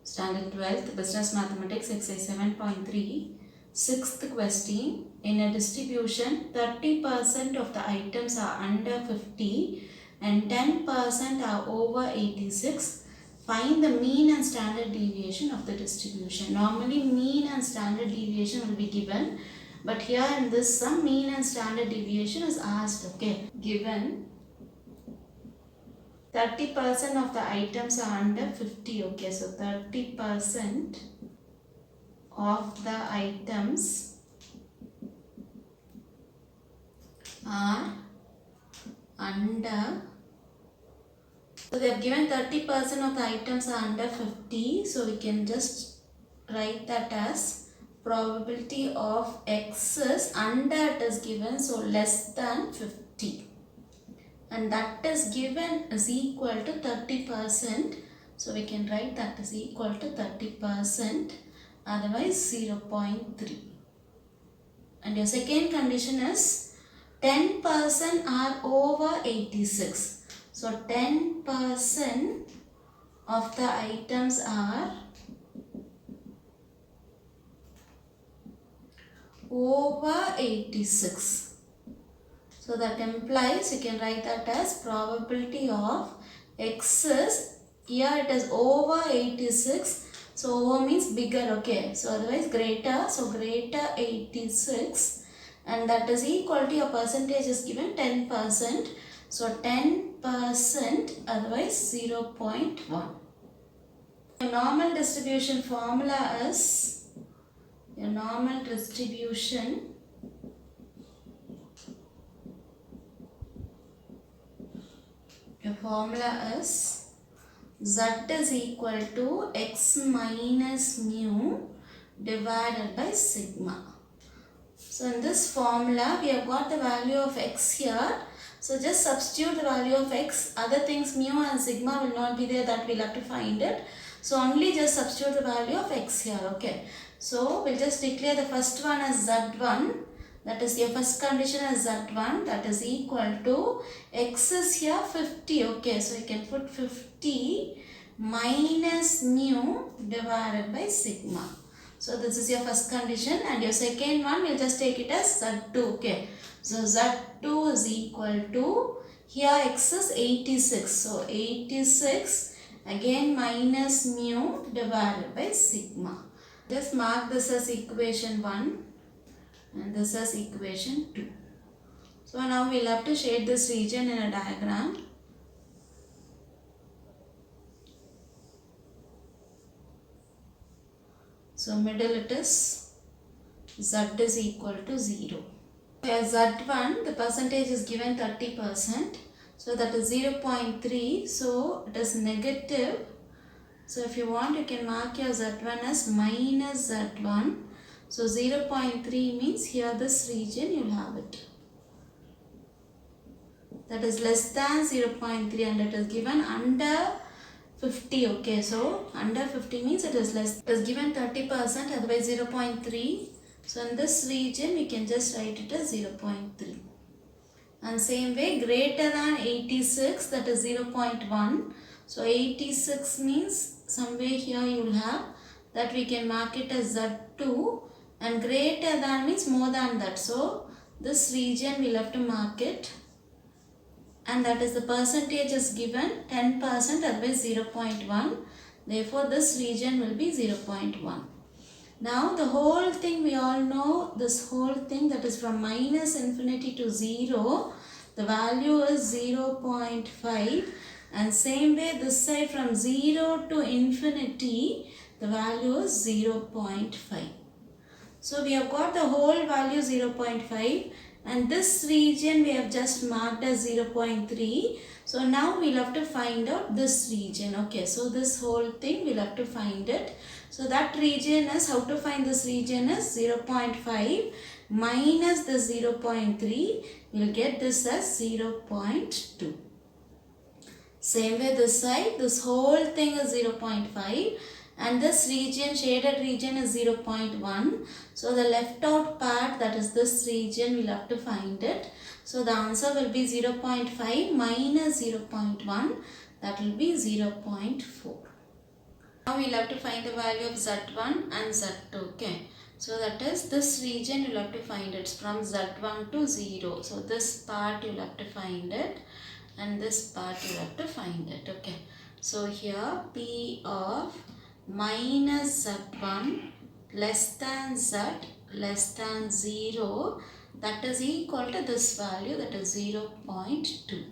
Standard 12th Business Mathematics Exercise 7.3. Sixth question. In a distribution, 30% of the items are under 50 and 10% are over 86. Find the mean and standard deviation of the distribution. Normally mean and standard deviation will be given, but here in this sum mean and standard deviation is asked. Okay, given 30% of the items are under 50. Okay, so 30% of the items are under, so they have given 30% of the items are under 50, so we can just write that as probability of X is under, it is given, so less than 50, and that is given is equal to 30%, so we can write that is equal to 30%, otherwise 0.3. And your second condition is 10% are over 86. So 10% of the items are over 86. So that implies you can write that as probability of X is, here it is over 86. So over means bigger, okay. So otherwise greater, so greater 86, and that is equal to your percentage is given 10%. So 10%, otherwise 0.1. Your normal distribution formula is, your normal distribution formula is Z is equal to X minus mu divided by sigma. So in this formula we have got the value of X here. So just substitute the value of X. Other things mu and sigma will not be there, that we'll have to find it. So only just substitute the value of X here. Okay. So we'll just declare the first one as Z1. That is your first condition as Z1, that is equal to X is here 50. Okay, so you can put 50 minus mu divided by sigma. So this is your first condition, and your second one we'll just take it as Z2. Okay, so Z2 is equal to, here X is 86. So 86 again minus mu divided by sigma. Just mark this as equation 1. And this is equation 2. So now we'll have to shade this region in a diagram. So middle it is Z is equal to 0. For Z1 the percentage is given 30%. So that is 0.3. So it is negative. So if you want you can mark your Z1 as minus Z1. So 0.3 means here this region you will have it. That is less than 0.3, and it is given under 50. Okay, so under 50 means it is less. It is given 30%, otherwise 0.3. So in this region we can just write it as 0.3. And same way greater than 86, that is 0.1. So 86 means somewhere here you will have that, we can mark it as Z2. And greater than means more than that. So this region we'll have to mark it. And that is the percentage is given 10%, otherwise 0.1. Therefore this region will be 0.1. Now the whole thing we all know, this whole thing, that is from minus infinity to 0, the value is 0.5. And same way this side from 0 to infinity, the value is 0.5. So we have got the whole value 0.5, and this region we have just marked as 0.3. So now we'll have to find out this region. Okay, so this whole thing we'll have to find it. So that region is, how to find this region is 0.5 minus the 0.3. We'll get this as 0.2. Same way this side, this whole thing is 0.5. And this region, shaded region is 0.1. So the left out part, that is this region, we'll have to find it. So the answer will be 0.5 minus 0.1, that will be 0.4. Now we'll have to find the value of Z1 and Z2. Okay. So that is this region you'll have to find it from Z1 to 0. So this part you'll have to find it and this part you'll have to find it. Okay. So here P of minus Z1 less than Z less than 0, that is equal to this value, that is 0.2.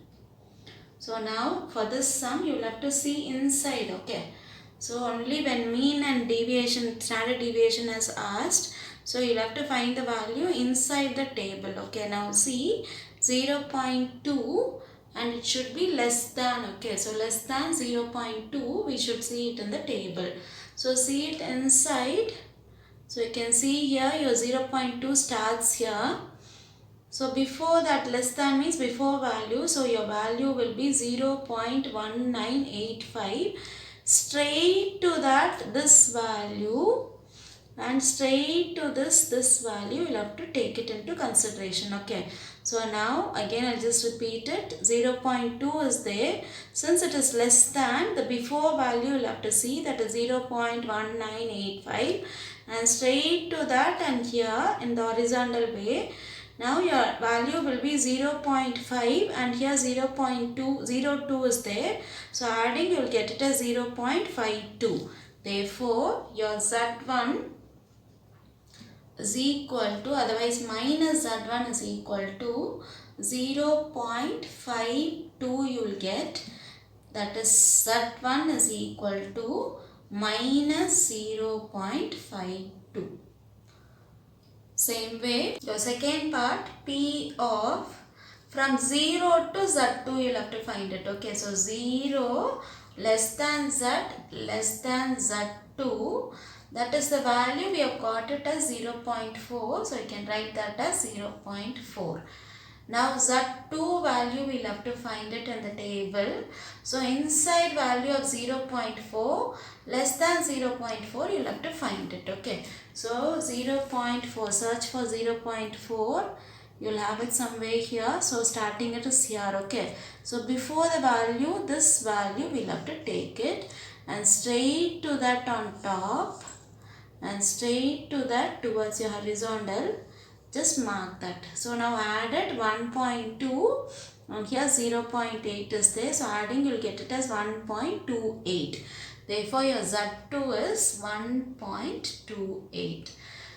So now for this sum you will have to see inside. Okay. So only when mean and deviation, standard deviation is asked, so you'll have to find the value inside the table. Okay, now see 0.2 and it should be less than. Okay, so less than 0.2 we should see it in the table. So see it inside. So you can see here your 0.2 starts here. So before that, less than means before value. So your value will be 0.1985. Straight to that this value and straight to this value you'll have to take it into consideration. Okay. So now again I'll just repeat it. 0.2 is there. Since it is less than, the before value you'll have to see, that is 0.1985, and straight to that and here in the horizontal way. Now your value will be 0.5 and here 0.202 is there. So adding you will get it as 0.52. Therefore your Z1 is equal to, otherwise minus Z1 is equal to 0.52 you will get. That is Z1 is equal to minus 0.52. Same way, your second part, P of from 0 to Z2 you will have to find it. Okay, so 0 less than Z less than Z2, that is the value we have got it as 0.4. So you can write that as 0.4. Now Z2 value we will have to find it in the table. So inside value of 0.4 less than 0.4 you will have to find it. Okay. So 0.4, search for 0.4. You will have it somewhere here. So starting it is here. Okay. So before the value, this value we will have to take it and straight to that on top and straight to that towards your horizontal. Just mark that. So now added 1.2 and here 0.8 is there. So adding you will get it as 1.28. Therefore your Z2 is 1.28.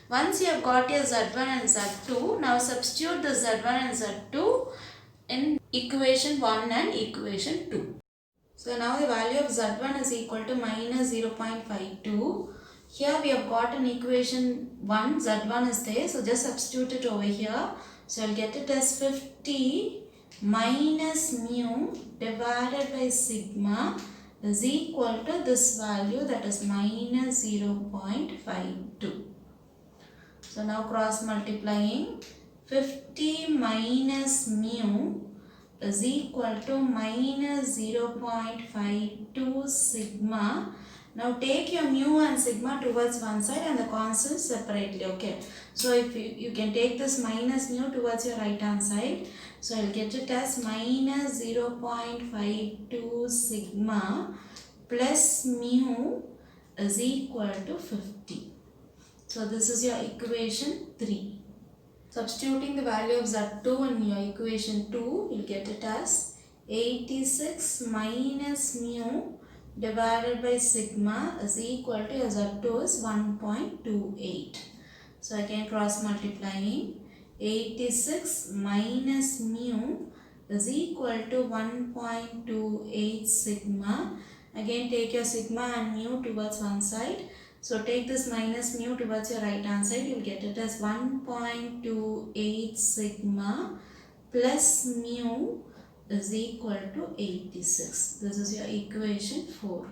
Once you have got your Z1 and Z2, now substitute the Z1 and Z2 in equation 1 and equation 2. So now the value of Z1 is equal to minus 0.52. Here we have got an equation 1, Z1 is there. So just substitute it over here. So I'll get it as 50 minus mu divided by sigma is equal to this value, that is minus 0.52. So now cross multiplying, 50 minus mu is equal to minus 0.52 sigma. Now take your mu and sigma towards one side and the constants separately. Okay. So if you can take this minus mu towards your right hand side. So I'll get it as minus 0.52 sigma plus mu is equal to 50. So this is your equation 3. Substituting the value of Z2 in your equation 2, you'll get it as 86 minus mu divided by sigma is equal to, your Z2 is 1.28. So again cross multiplying, 86 minus mu is equal to 1.28 sigma. Again take your sigma and mu towards one side. So take this minus mu towards your right hand side. You will get it as 1.28 sigma plus mu is equal to 86. This is your equation 4.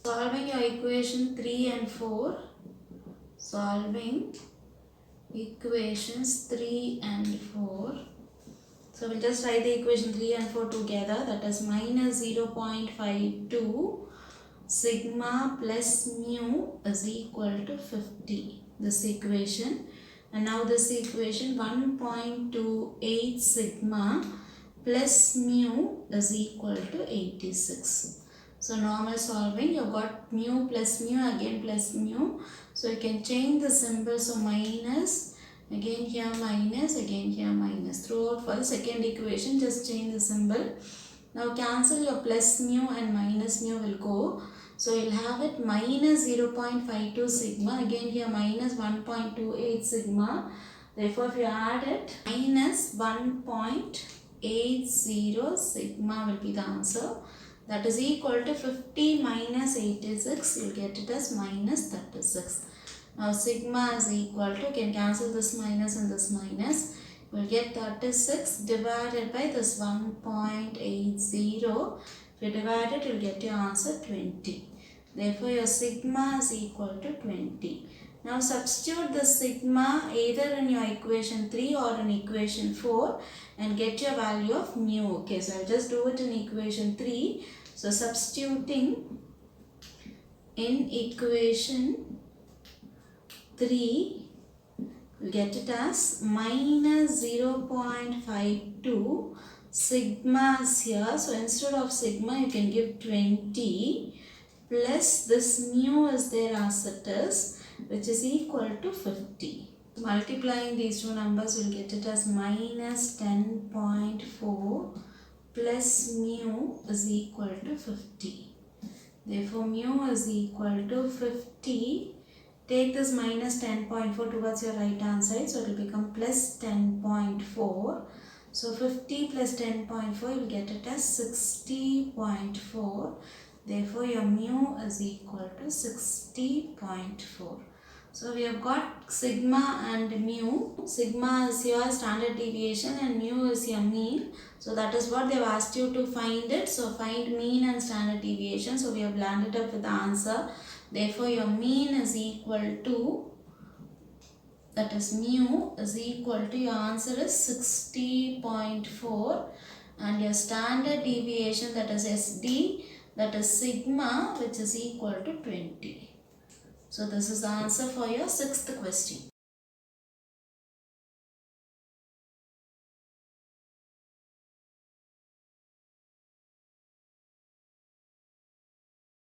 Solving your equation 3 and 4. Solving equations 3 and 4. So we'll just write the equation 3 and 4 together. That is minus 0.52 sigma plus mu is equal to 50. This equation. And now this equation 1.28 sigma plus mu is equal to 86. So normal solving, you got mu plus mu, again plus mu. So you can change the symbol. So minus, again here minus, again here minus. Throughout for the second equation, just change the symbol. Now cancel your plus mu and minus mu will go. So you'll have it minus 0.52 sigma. Again here minus 1.28 sigma. Therefore if you add it, minus 1.80 sigma will be the answer. That is equal to 50 minus 86. You'll get it as minus 36. Now sigma is equal to, you can cancel this minus and this minus. We'll get 36 divided by this 1.80. If you divide it, you'll get your answer 20. Therefore, your sigma is equal to 20. Now, substitute the sigma either in your equation 3 or in equation 4 and get your value of mu. Okay, so I'll just do it in equation 3. So, substituting in equation 3, we'll get it as minus 0.52 sigma is here. So instead of sigma, you can give 20 plus this mu is there as it is, which is equal to 50. Multiplying these two numbers, we'll get it as minus 10.4 plus mu is equal to 50. Therefore, mu is equal to 50. Take this minus 10.4 towards your right hand side. So, it will become plus 10.4. So, 50 plus 10.4, you will get it as 60.4. Therefore, your mu is equal to 60.4. So, we have got sigma and mu. Sigma is your standard deviation and mu is your mean. So, that is what they have asked you to find it. So, find mean and standard deviation. So, we have landed up with the answer. Therefore, your mean is equal to, that is mu is equal to, your answer is 60.4, and your standard deviation, that is SD, that is sigma, which is equal to 20. So, this is the answer for your 6th question.